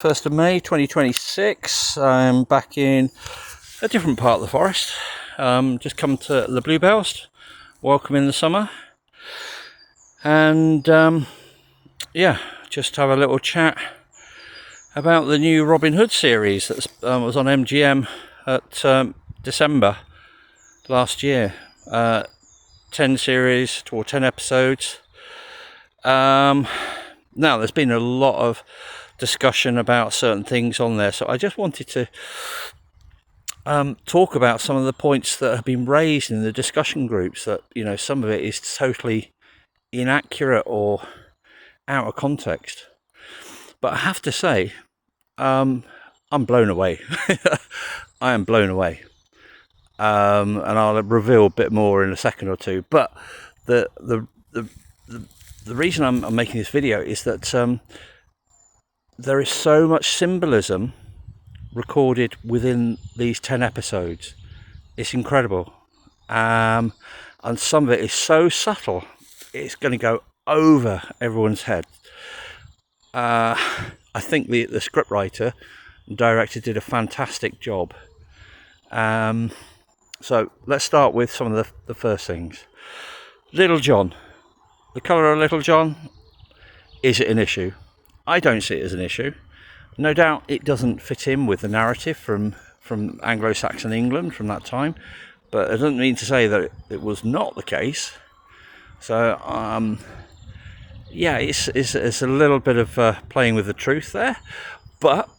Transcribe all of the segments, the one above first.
1st of May 2026. I'm back in a different part of the forest. Just come to the Bluebells. Welcome in the summer. And just have a little chat about the new Robin Hood series that was on MGM at December last year. 10 series or 10 episodes. Now there's been a lot of discussion about certain things on there, so I just wanted to talk about some of the points that have been raised in the discussion groups. That, you know, some of it is totally inaccurate or out of context, but I have to say I'm blown away. I am blown away, and I'll reveal a bit more in a second or two. But the reason I'm making this video is that there is so much symbolism recorded within these 10 episodes. It's incredible. And some of it is so subtle, it's going to go over everyone's head. I think the scriptwriter and director did a fantastic job. So let's start with some of the first things. Little John. The colour of Little John, is it an issue? I don't see it as an issue. No doubt it doesn't fit in with the narrative from Anglo-Saxon England from that time, but it doesn't mean to say that it was not the case. So it's a little bit of playing with the truth there, but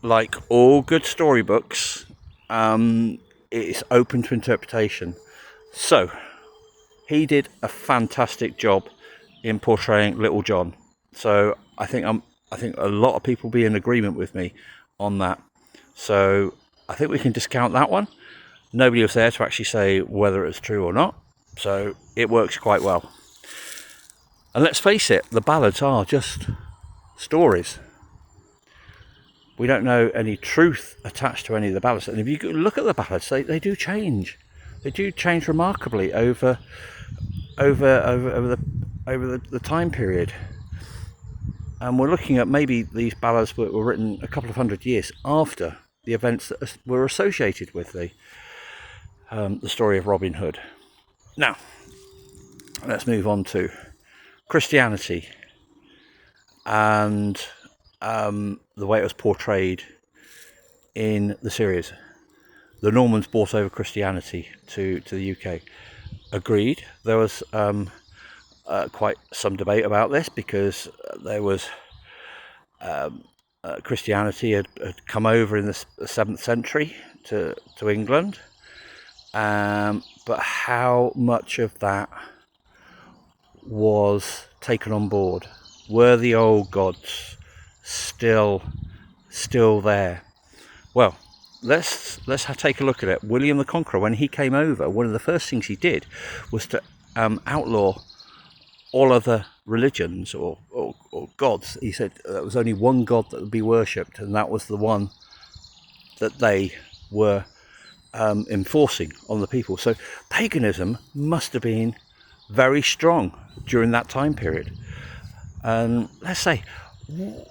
like all good storybooks, it's open to interpretation. So he did a fantastic job in portraying Little John. So I think a lot of people will be in agreement with me on that. So I think we can discount that one. Nobody was there to actually say whether it's true or not. So it works quite well. And let's face it, the ballads are just stories. We don't know any truth attached to any of the ballads. And if you look at the ballads, they do change. They do change remarkably over the time period. And we're looking at maybe these ballads were written a couple of hundred years after the events that were associated with the story of Robin Hood. Now, let's move on to Christianity and the way it was portrayed in the series. The Normans brought over Christianity to the UK. Agreed. There was quite some debate about this, because there was Christianity had come over in the 7th century to England, but how much of that was taken on board? Were the old gods still there? Well, let's take a look at it. William the Conqueror, when he came over, one of the first things he did was to outlaw all other religions or gods. He said there was only one god that would be worshipped, and that was the one that they were enforcing on the people. So paganism must have been very strong during that time period. And let's say, you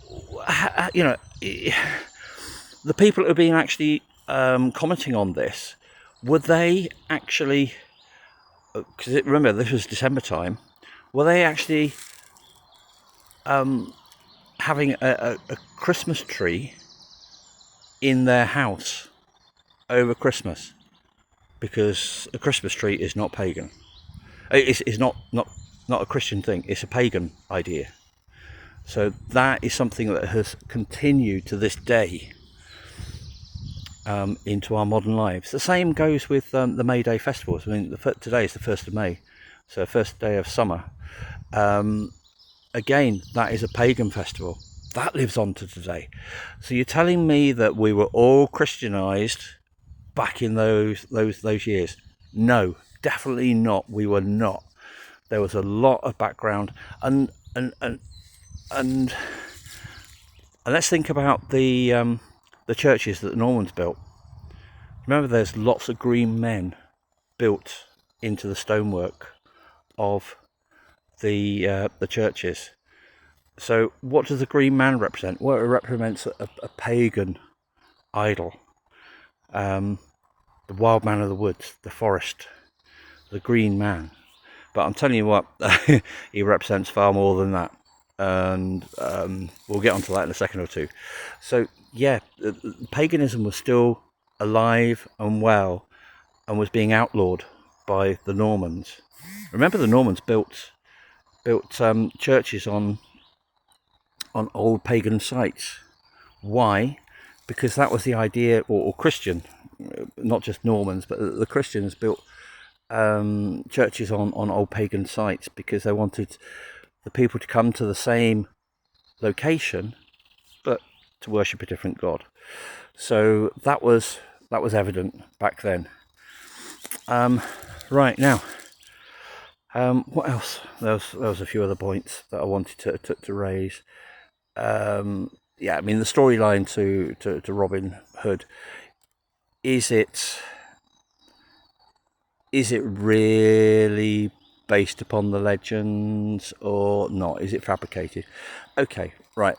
know, the people who have been actually commenting on this, were they actually, because remember this was December time, were they actually having a Christmas tree in their house over Christmas? Because a Christmas tree is not pagan. It's not a Christian thing. It's a pagan idea. So that is something that has continued to this day into our modern lives. The same goes with the May Day festivals. I mean, today is the 1st of May, so first day of summer. Again, that is a pagan festival. That lives on to today. So you're telling me that we were all Christianized back in those years? No, definitely not. We were not. There was a lot of background, and let's think about the churches that the Normans built. Remember, there's lots of green men built into the stonework of the churches. So what does the green man represent? Well, it represents a pagan idol. The wild man of the woods, the forest, the green man. But I'm telling you what, he represents far more than that. And we'll get onto that in a second or two. So yeah, paganism was still alive and well and was being outlawed by the Normans. Remember, the Normans built churches on old pagan sites. Why? Because that was the idea, or Christian, not just Normans, but the Christians built churches on old pagan sites because they wanted the people to come to the same location, but to worship a different god. So that was evident back then. Right now, what else? There was a few other points that I wanted to raise. Yeah, I mean, the storyline to Robin Hood, is it really based upon the legends or not? Is it fabricated? Okay, right.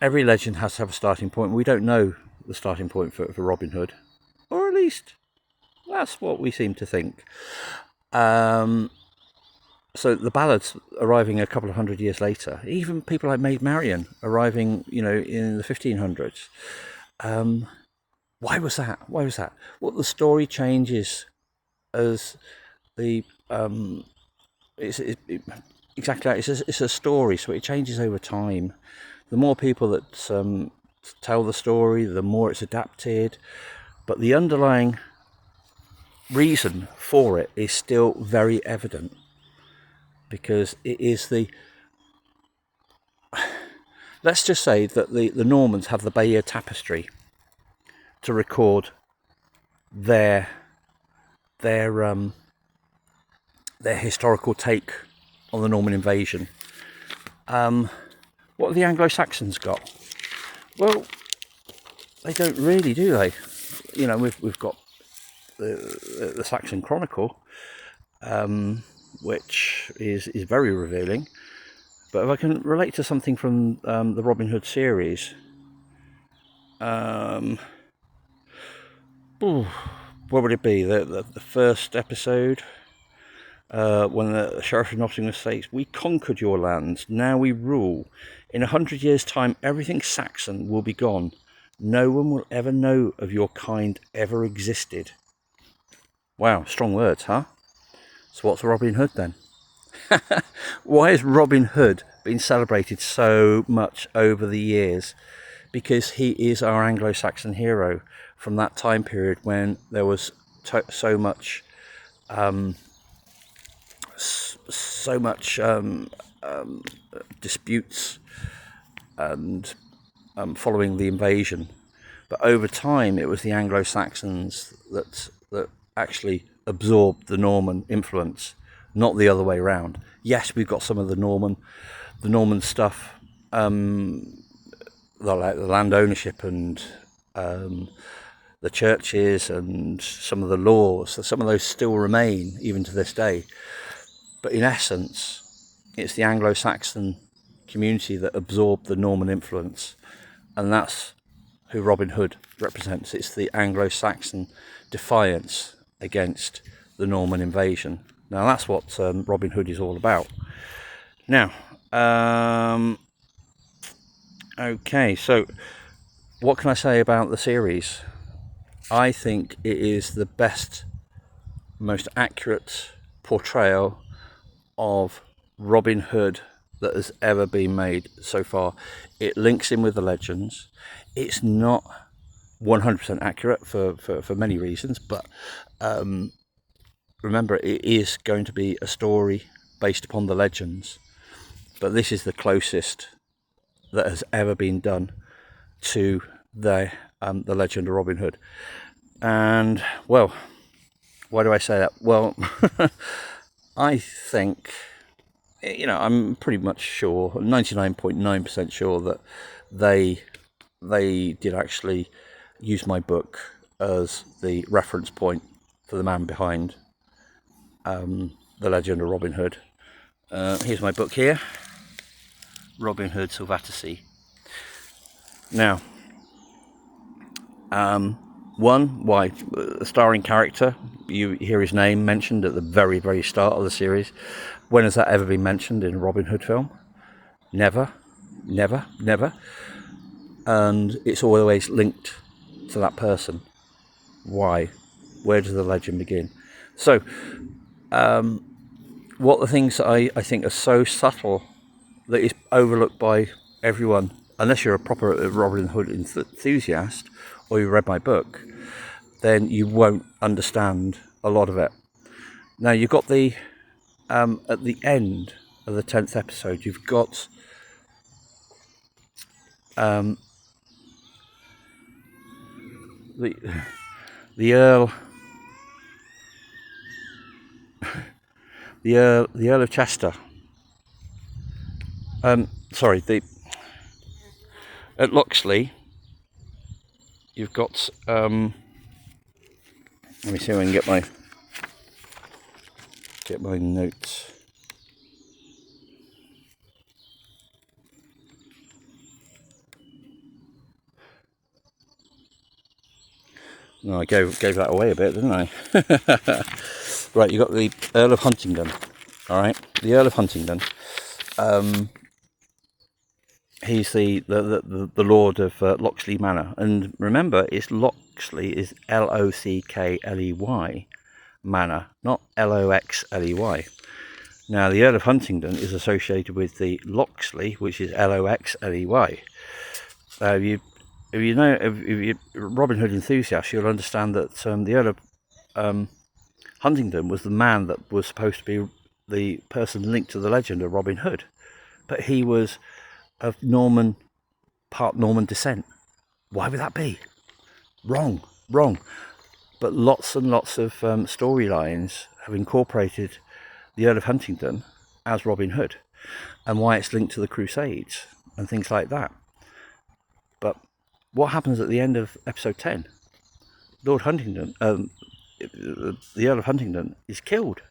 Every legend has to have a starting point. We don't know the starting point for Robin Hood, or at least that's what we seem to think. So the ballads arriving a couple of hundred years later, even people like Maid Marian arriving, in the 1500s. Why was that? Well, the story changes as the exactly like it's a story, so it changes over time. The more people that tell the story, the more it's adapted, but the underlying reason for it is still very evident, because it is let's just say that the Normans have the Bayeux Tapestry to record their historical take on the Norman invasion. What have the Anglo-Saxons got? Well, they don't really, do they? We've got the Saxon Chronicle, which is very revealing. But if I can relate to something from the Robin Hood series, what would it be? The first episode, when the Sheriff of Nottingham states, "We conquered your lands, now we rule. In 100 years' time, everything Saxon will be gone. No one will ever know of your kind ever existed." Wow, strong words, huh? So what's Robin Hood then? Why has Robin Hood been celebrated so much over the years? Because he is our Anglo-Saxon hero from that time period when there was so much disputes and following the invasion. But over time, it was the Anglo-Saxons that actually absorbed the Norman influence, not the other way around. Yes, we've got some of the Norman stuff, the land ownership and the churches and some of the laws. Some of those still remain even to this day. But in essence, it's the Anglo-Saxon community that absorbed the Norman influence, and that's who Robin Hood represents. It's the Anglo-Saxon defiance against the Norman invasion. Now that's what Robin Hood is all about. Now, okay, so what can I say about the series? I think it is the best, most accurate portrayal of Robin Hood that has ever been made so far. It links in with the legends. It's not 100% accurate for many reasons, but remember, it is going to be a story based upon the legends, but this is the closest that has ever been done to the legend of Robin Hood. And, well, why do I say that? Well, I think, I'm pretty much sure, 99.9% sure that they did actually use my book as the reference point for the man behind the legend of Robin Hood. Here's my book here. Robin Hood Silvatese. Now, one, why? A starring character, you hear his name mentioned at the very, very start of the series. When has that ever been mentioned in a Robin Hood film? Never, never, never. And it's always linked to that person. Why? Where does the legend begin? So, what the things that I think are so subtle that is overlooked by everyone, unless you're a proper Robin Hood enthusiast or you read my book, then you won't understand a lot of it. Now, you've got the at the end of the 10th episode, you've got the Earl the Earl of Chester. Sorry, at Locksley, you've got. Let me see if I can get my notes. No, I gave that away a bit, didn't I? Right, you got the Earl of Huntingdon. All right, the Earl of Huntingdon. He's the Lord of Locksley Manor, and remember, it's Locksley is Lockley Manor, not Loxley. Now, the Earl of Huntingdon is associated with the Locksley, which is Loxley. If you're Robin Hood enthusiast, you'll understand that the Earl of Huntingdon was the man that was supposed to be the person linked to the legend of Robin Hood, but he was of part Norman descent. Why would that be? Wrong. But lots and lots of storylines have incorporated the Earl of Huntingdon as Robin Hood, and why it's linked to the Crusades and things like that. But what happens at the end of episode 10? Lord Huntingdon, the Earl of Huntingdon, is killed.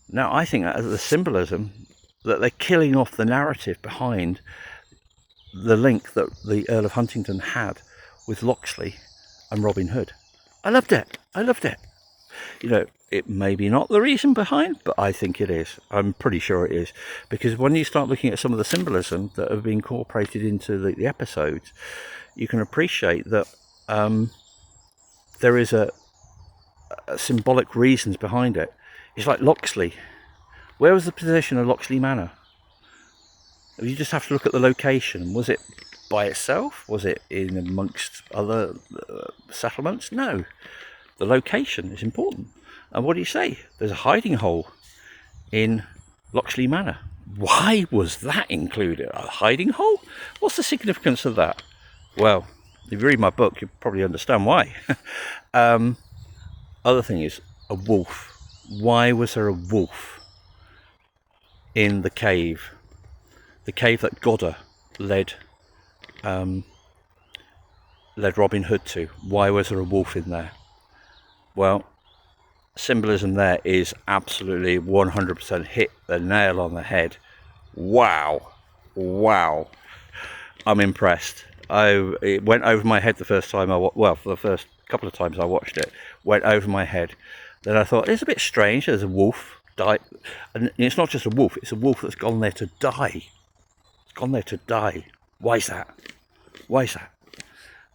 Now, I think that as the symbolism that they're killing off the narrative behind the link that the Earl of Huntingdon had with Locksley and Robin Hood. I loved it. You know, it may be not the reason behind, but I think it is. I'm pretty sure it is. Because when you start looking at some of the symbolism that have been incorporated into the episodes, you can appreciate that there is a symbolic reasons behind it. It's like Locksley. Where was the position of Locksley Manor? You just have to look at the location. Was it by itself? Was it in amongst other settlements? No. The location is important. And what do you say? There's a hiding hole in Locksley Manor. Why was that included? A hiding hole? What's the significance of that? Well, if you read my book, you'll probably understand why. Other thing is, a wolf. Why was there a wolf in the cave? The cave that Godder led Robin Hood to. Why was there a wolf in there? Well, symbolism there is absolutely 100% hit the nail on the head. Wow. I'm impressed. It went over my head the first time for the first couple of times I watched it, went over my head. Then I thought, it's a bit strange, there's a wolf died, and it's not just a wolf, it's a wolf that's gone there to die. Why is that?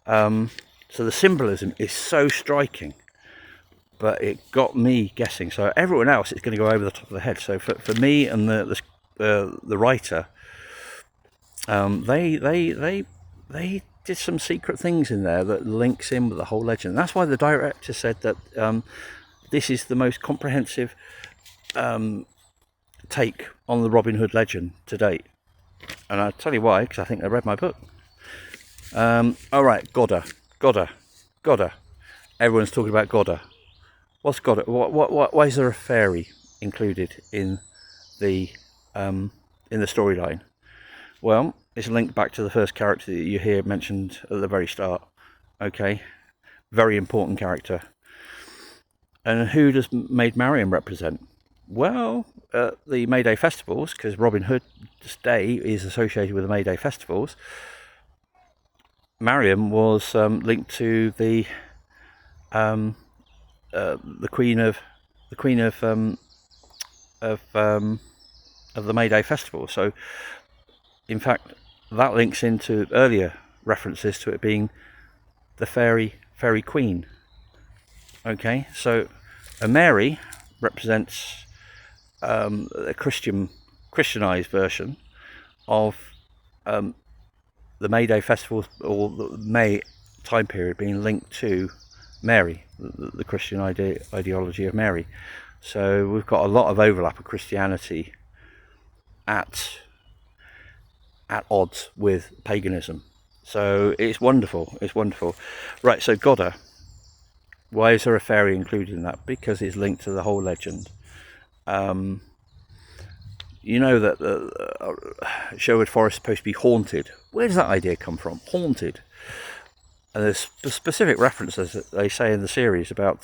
So the symbolism is so striking, but it got me guessing. So everyone else, it's going to go over the top of the head. So for me and the writer, they did some secret things in there that links in with the whole legend. And that's why the director said that this is the most comprehensive take on the Robin Hood legend to date. And I'll tell you why, because I think they read my book. All right, Godder. Everyone's talking about Godder. What's Godder? Why is there a fairy included in the storyline? Well, it's linked back to the first character that you hear mentioned at the very start. Okay, very important character. And who does Maid Marian represent? Well, the May Day festivals, because Robin Hood's Day is associated with the May Day festivals. Mariam was linked to the Queen of of the May Day festival. So, in fact, that links into earlier references to it being the fairy queen. Okay, so a Mary represents a Christianized version of the May Day festival, or the May time period, being linked to Mary, the Christian ideology of Mary. So we've got a lot of overlap of Christianity at odds with paganism. So it's wonderful. It's wonderful. Right. So Godda. Why is there a fairy included in that? Because it's linked to the whole legend. You know that the Sherwood Forest is supposed to be haunted. Where does that idea come from? Haunted. And there's specific references that they say in the series about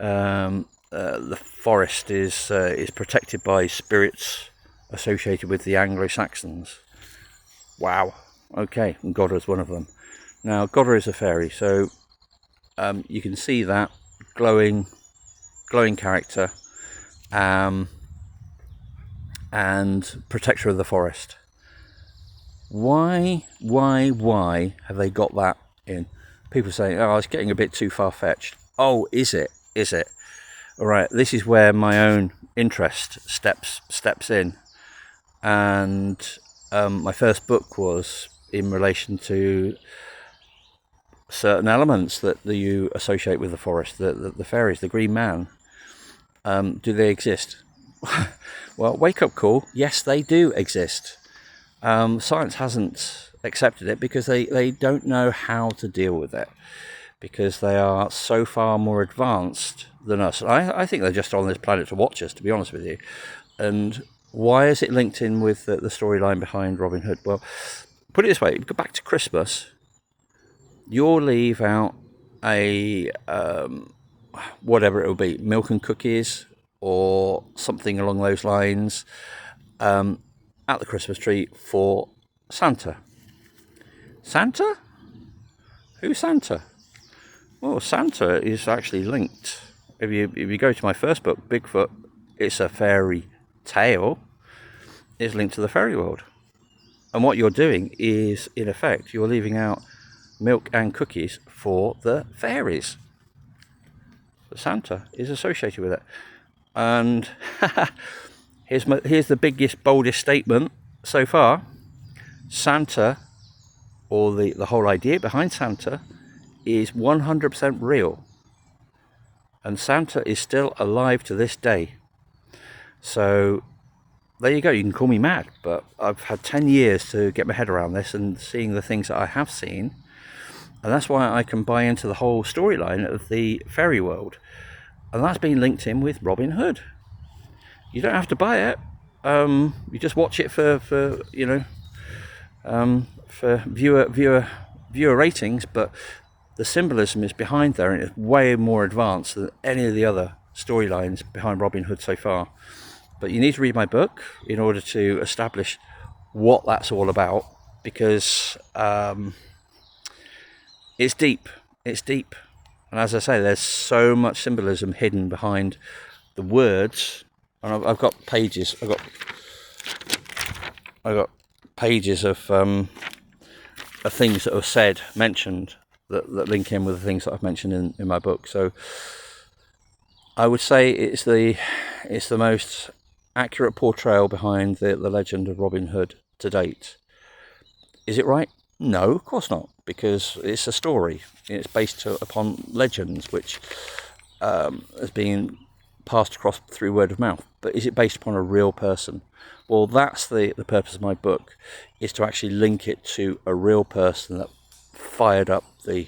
the forest is protected by spirits associated with the Anglo-Saxons. Wow. Okay, and Godda is one of them. Now, Godda is a fairy, so you can see that glowing character, and protector of the forest. Why have they got that in? People say, oh, it's getting a bit too far-fetched. Oh, is it? All right, this is where my own interest steps in. And my first book was in relation to certain elements that you associate with the forest, the fairies, the green man. Do they exist? Well, wake up call. Yes, they do exist. Science hasn't accepted it because they don't know how to deal with it, because they are so far more advanced than us. I think they're just on this planet to watch us, to be honest with you. And why is it linked in with the storyline behind Robin Hood? Well, put it this way, go back to Christmas, you'll leave out a whatever it will be, milk and cookies or something along those lines, at the Christmas tree for Santa. Santa? Who's Santa? Well, Santa is actually linked. If you go to my first book, Bigfoot, it's a fairy tale. It's linked to the fairy world. And what you're doing is, in effect, you're leaving out milk and cookies for the fairies. But Santa is associated with it. And here's the biggest, boldest statement so far. Santa, or the whole idea behind Santa, is 100% real. And Santa is still alive to this day. So there you go. You can call me mad, but I've had 10 years to get my head around this and seeing the things that I have seen. And that's why I can buy into the whole storyline of the fairy world. And that's been linked in with Robin Hood. You don't have to buy it. You just watch it for viewer ratings, but the symbolism is behind there, and it's way more advanced than any of the other storylines behind Robin Hood so far. But you need to read my book in order to establish what that's all about, because it's deep. And as I say, there's so much symbolism hidden behind the words. And I've got pages. I've got pages of things that are mentioned that link in with the things that I've mentioned in my book. So I would say it's the most accurate portrayal behind the legend of Robin Hood to date. Is it right? No, of course not, because it's a story. It's based upon legends, which has been passed across through word of mouth. But is it based upon a real person? Well, that's the purpose of my book, is to actually link it to a real person that fired up the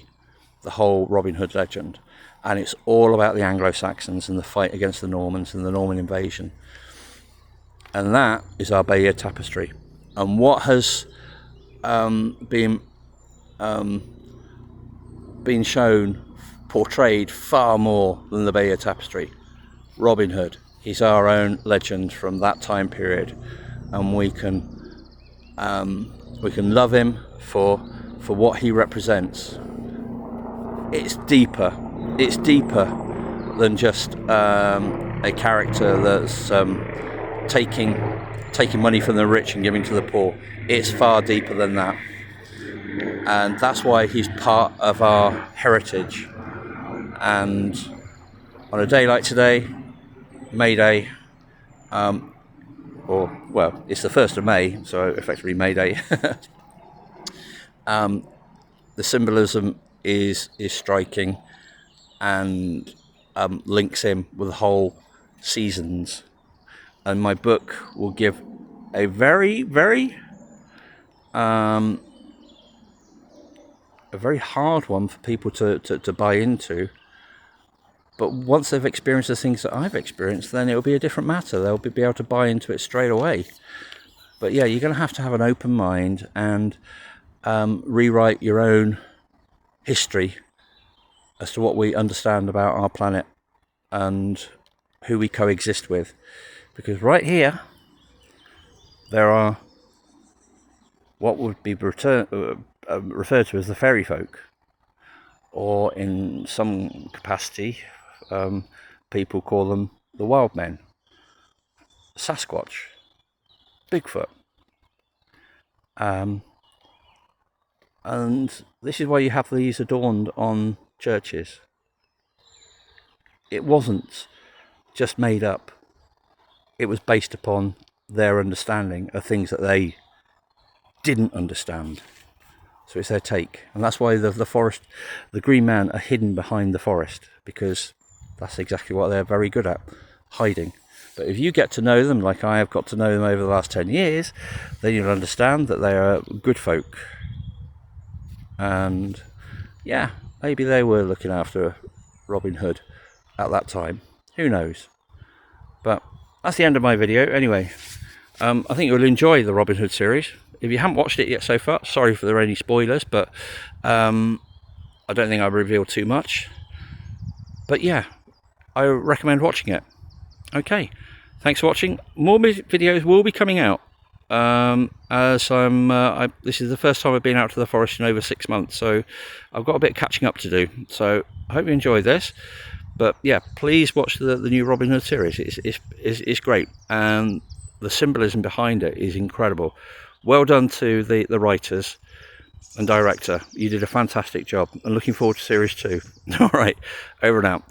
whole Robin Hood legend. And it's all about the Anglo-Saxons and the fight against the Normans and the Norman invasion. And that is our Bayeux Tapestry. And what has been shown, portrayed far more than the Bayeux Tapestry? Robin Hood. he's our own legend from that time period, and we can love him for what he represents. It's deeper than just a character that's taking money from the rich and giving to the poor. It's far deeper than that, and that's why he's part of our heritage. And on a day like today, May Day, or well, it's the 1st of May, so effectively May Day. The symbolism is striking, and links in with the whole seasons. And my book will give a very hard one for people to buy into. But once they've experienced the things that I've experienced, then it'll be a different matter. They'll be able to buy into it straight away. But yeah, you're going to have an open mind and rewrite your own history as to what we understand about our planet and who we coexist with. Because right here, there are what would be referred to as the fairy folk, or in some capacity, people call them the wild men, Sasquatch, Bigfoot. And this is why you have these adorned on churches. It wasn't just made up. It was based upon their understanding of things that they didn't understand. So it's their take. And that's why the forest, the green man are hidden behind the forest, because that's exactly what they're very good at, hiding. But if you get to know them like I have got to know them over the last 10 years, then you'll understand that they are good folk. And yeah, maybe they were looking after Robin Hood at that time. Who knows? But that's the end of my video. Anyway, I think you'll enjoy the Robin Hood series. If you haven't watched it yet so far, sorry for any spoilers, but I don't think I revealed too much. But yeah, I recommend watching it. Okay, thanks for watching. More videos will be coming out. As this is the first time I've been out to the forest in over 6 months, so I've got a bit of catching up to do. So I hope you enjoyed this. But yeah, please watch the new Robin Hood series. It's great, and the symbolism behind it is incredible. Well done to the writers and director. You did a fantastic job, and looking forward to series 2. All right, over and out.